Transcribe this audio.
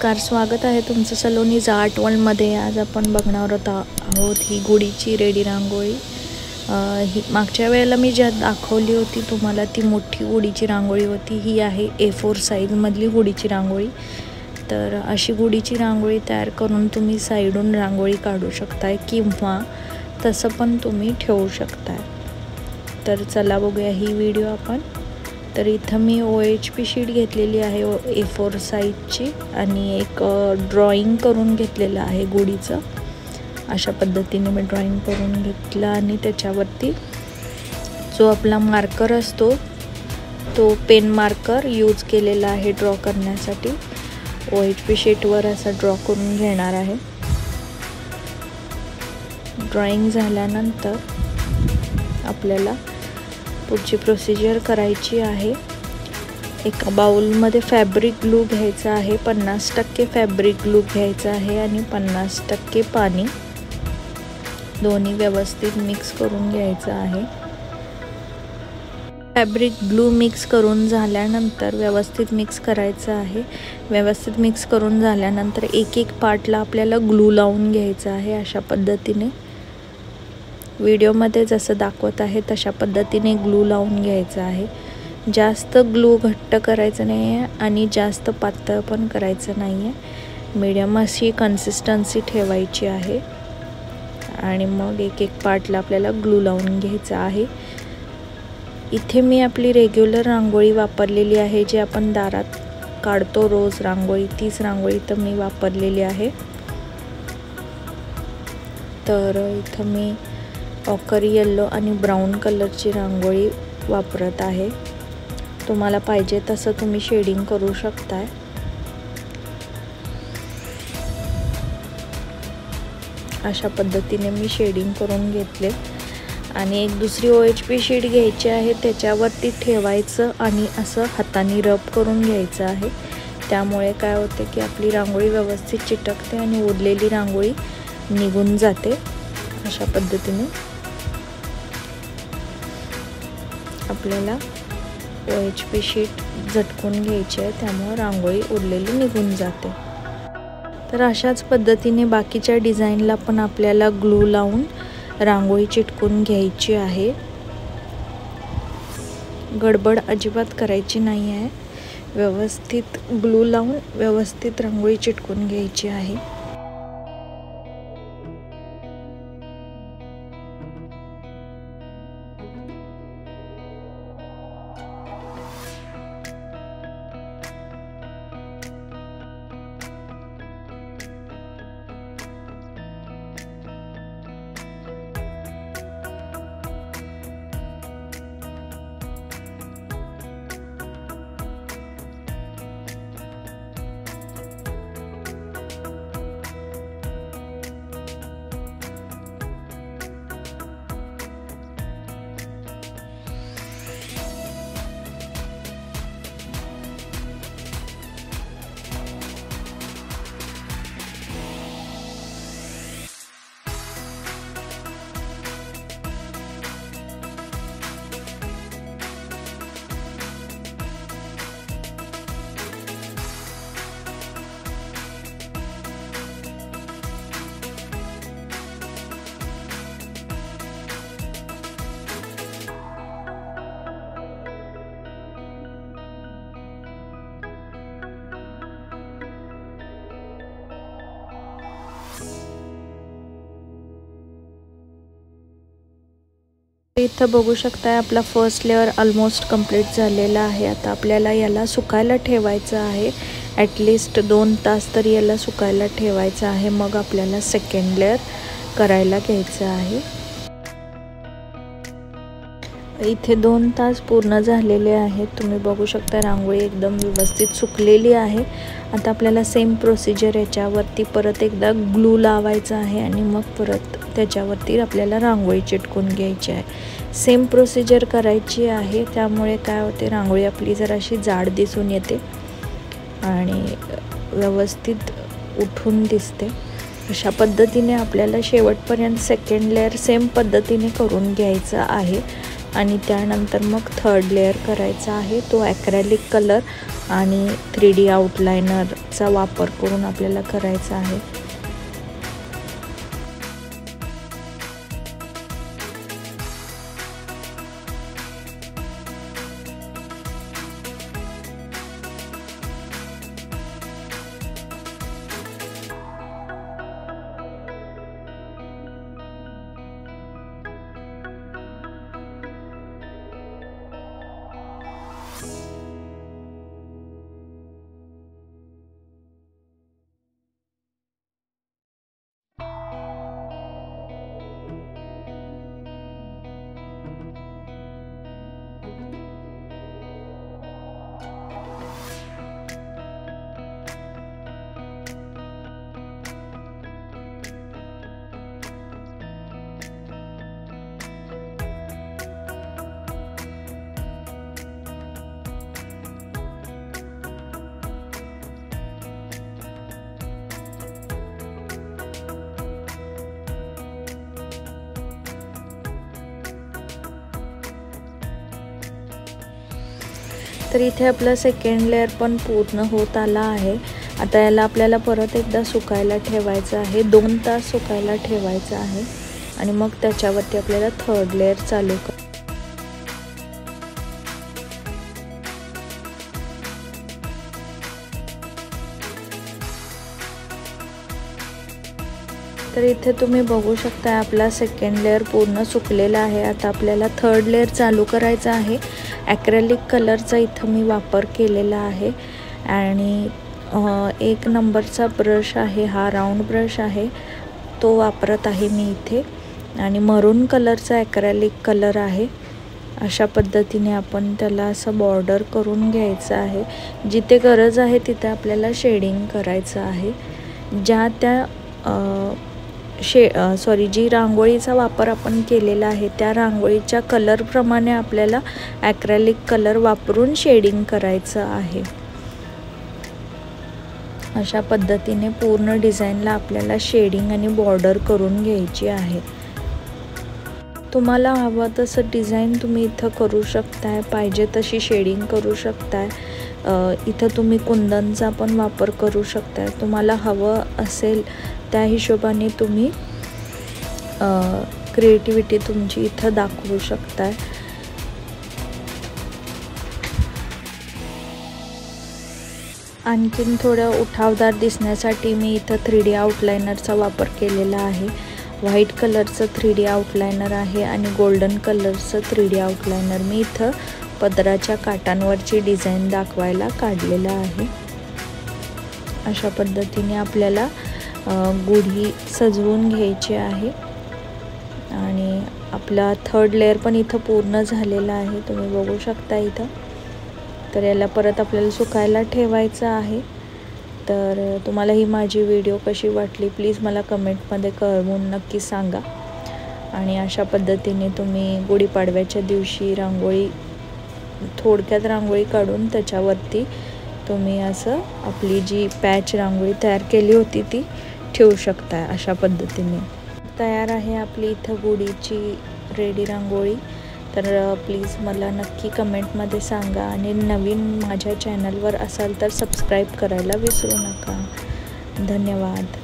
नमस्कार, स्वागत आहे तुमचं सलोनीज आर्ट वर्ल्डमध्ये। आज आपण बघणार आहोत ही गुढीची रेडी रांगोळी। ही मागच्या वेळेला मी ज्या दाखवली होती तुम्हाला ती मोठी गुढीची रांगोळी होती। ही आहे A4 साईजमधली गुढीची रांगोळी। तर अशी गुढीची रांगोळी तयार करून तुम्ही साईडून रांगोळी काढू शकताय किंवा तसं पण तुम्ही ठेवू शकताय। तर चला बघूया ही व्हिडिओ आपण। तर इथं मी OHP शीट घेतलेली आहे A4 साईजची आणि एक ड्रॉइंग करून घेतलेलं आहे गुढीचं। अशा पद्धतीने मी ड्रॉइंग करून घेतला आणि त्याच्यावरती जो आपला मार्कर असतो तो पेन मार्कर यूज केलेला आहे ड्रॉ करण्यासाठी। OHP शीटवर असा ड्रॉ करून घेणार आहे। ड्रॉइंग झाल्यानंतर आपल्याला पुढची प्रोसिजर करायची आहे। एका बाउलमध्ये फॅब्रिक ग्लू घ्यायचा आहे, 50% फॅब्रिक ग्लू घ्यायचा आहे आणि 50% पाणी, दोन्ही व्यवस्थित मिक्स करून घ्यायचं आहे। फॅब्रिक ग्लू मिक्स करून झाल्यानंतर व्यवस्थित मिक्स करायचं आहे। व्यवस्थित मिक्स करून झाल्यानंतर एक एक पार्टला आपल्याला ग्लू लावून घ्यायचं आहे। अशा पद्धतीने व्हिडिओमध्ये जसं दाखवत आहे तशा पद्धतीने ग्लू लावून घ्यायचं आहे। जास्त ग्लू घट्ट करायचं नाही आहे आणि जास्त पातळ पण करायचं नाही आहे। मीडियम अशी कन्सिस्टन्सी ठेवायची आहे आणि मग एक एक पार्टला आपल्याला ग्लू लावून घ्यायचं आहे। इथे मी आपली रेग्युलर रांगोळी वापरलेली आहे, जे आपण दारात काढतो रोज रांगोळी, तीच रांगोळी तर मी वापरलेली आहे। तर इथं मी ऑकर येलो आणि ब्राऊन कलरची रांगोळी वापरत आहे। तुम्हाला पाहिजे तसं तुम्ही शेडिंग करू शकताय। अशा पद्धतीने मी शेडिंग करून घेतले आणि एक दुसरी OHP शीट घ्यायची आहे, त्याच्यावरती ठेवायचं आणि असं हाताने रब करून घ्यायचं आहे। त्यामुळे काय होते की आपली रांगोळी व्यवस्थित चिटकते आणि उरलेली रांगोळी निघून जाते। अशा पद्धतीने आपल्याला OHP शीट झटकून घ्यायची आहे, त्यामुळे रांगोळी उरलेली निघून जाते। तर अशाच पद्धतीने बाकीच्या डिझाईनला पण आपल्याला ग्लू लावून रांगोळी चिटकून घ्यायची आहे। गडबड अजिबात करायची नाही आहे, व्यवस्थित ग्लू लावून व्यवस्थित रांगोळी चिटकून घ्यायची आहे। इथं बघू शकताय आपला फर्स्ट लेअर ऑलमोस्ट कंप्लीट झालेला आहे। आता आपल्याला याला सुकायला ठेवायचं आहे, ॲटलिस्ट 2 तास तरी याला सुकायला ठेवायचं आहे। मग आपल्याला सेकंड लेअर करायला घ्यायचं आहे। इथे 2 तास पूर्ण झालेले आहेत, तुम्ही बघू शकता रांगोळी एकदम व्यवस्थित सुकलेली आहे। आता आपल्याला सेम प्रोसिजर याच्यावरती परत एकदा ग्लू लावायचा आहे आणि मग परत त्याच्यावरती आपल्याला रांगोळी चिटकून घ्यायची आहे। सेम प्रोसिजर करायची आहे, त्यामुळे काय होते रांगोळी आपली जराशी जाड दिसून येते आणि व्यवस्थित उठून दिसते। अशा पद्धतीने आपल्याला शेवटपर्यंत सेकंड लेअर सेम पद्धतीने करून घ्यायचा आहे आणि त्यानंतर मग थर्ड लेअर करायचा आहे। तो ॲक्रेलिक कलर आणि 3D आउटलाइनरचा वापर करून आपल्याला करायचा आहे। तर इथे आपला सेकंड लेयर पण पूर्ण होत आला आहे। आता याला आपल्याला परत एकदा सुकायला ठेवायचं आहे, 2 तास सुकायला ठेवायचं आहे आणि मग त्याच्यावरती आपल्याला थर्ड लेयर चालू तर इथे तुम्ही बघू शकता आपला सेकंड लेयर पूर्ण सुकलेला आहे। आता आपल्याला थर्ड लेयर चालू करायचा आहे। ॲक्रेलिक कलरचा इथं मी वापर केलेला आहे आणि 1 नंबरचा ब्रश आहे, हा राऊंड ब्रश आहे, तो वापरत आहे मी इथे आणि मरून कलरचा ॲक्रेलिक कलर आहे। अशा पद्धतीने आपण त्याला असं बॉर्डर करून घ्यायचं आहे। जिथे गरज आहे तिथे आपल्याला शेडिंग करायचं आहे। ज्या त्या जी रांगोळीचा वापर आपण केलेला आहे त्या रांगोळीच्या कलर प्रमाणे आपल्याला ॲक्रेलिक कलर वापरून शेडिंग करायचं आहे। अशा पद्धतीने पूर्ण डिझाइनला आपल्याला शेडिंग आणि बॉर्डर करून घ्यायची आहे। तुम्हाला हवं तसं डिझाइन तुम्ही इथं करू शकताय, पाहिजे तशी शेडिंग करू शकताय। इथं तुम्ही कुंदनचा पण वापर करू शकताय। तुम्हाला हवं असेल त्या हिशोबाने तुम्ही क्रिएटिव्हिटी तुमची इथं दाखवू शकताय। आणखीन थोडं उठावदार दिसण्यासाठी मी इथं 3D आउटलाइनरचा वापर केलेला आहे। व्हाईट कलरचं 3D आउटलाइनर आहे आणि गोल्डन कलरचं 3D आउटलाइनर मी इथं पदराच्या काठांवरची डिझाइन दाखवायला काढलेला आहे। अशा पद्धतीने आपल्याला गुढी सजवून घ्यायची आहे आणि आपला थर्ड लेयर पण इथं पूर्ण झालेला आहे, तुम्ही बघू शकता इथं। तर याला परत आपल्याला सुकायला ठेवायचं आहे। तर तुम्हाला ही माझी व्हिडिओ कशी वाटली प्लीज मला कमेंटमध्ये कळवून नक्की सांगा। आणि अशा पद्धतीने तुम्ही गुढीपाडव्याच्या दिवशी रांगोळी थोडक्यात रांगोळी काढून त्याच्यावरती तुम्ही असं आपली जी पॅच रांगोळी तयार केली होती ती ठेवू शकता। अशा पद्धतीने तयार आहे आपली इथं गुढीची रेडी रांगोळी। तर प्लीज मला नक्की कमेंटमध्ये सांगा आणि नवीन माझ्या चॅनलवर असाल तर सबस्क्राईब करायला विसरू नका। धन्यवाद।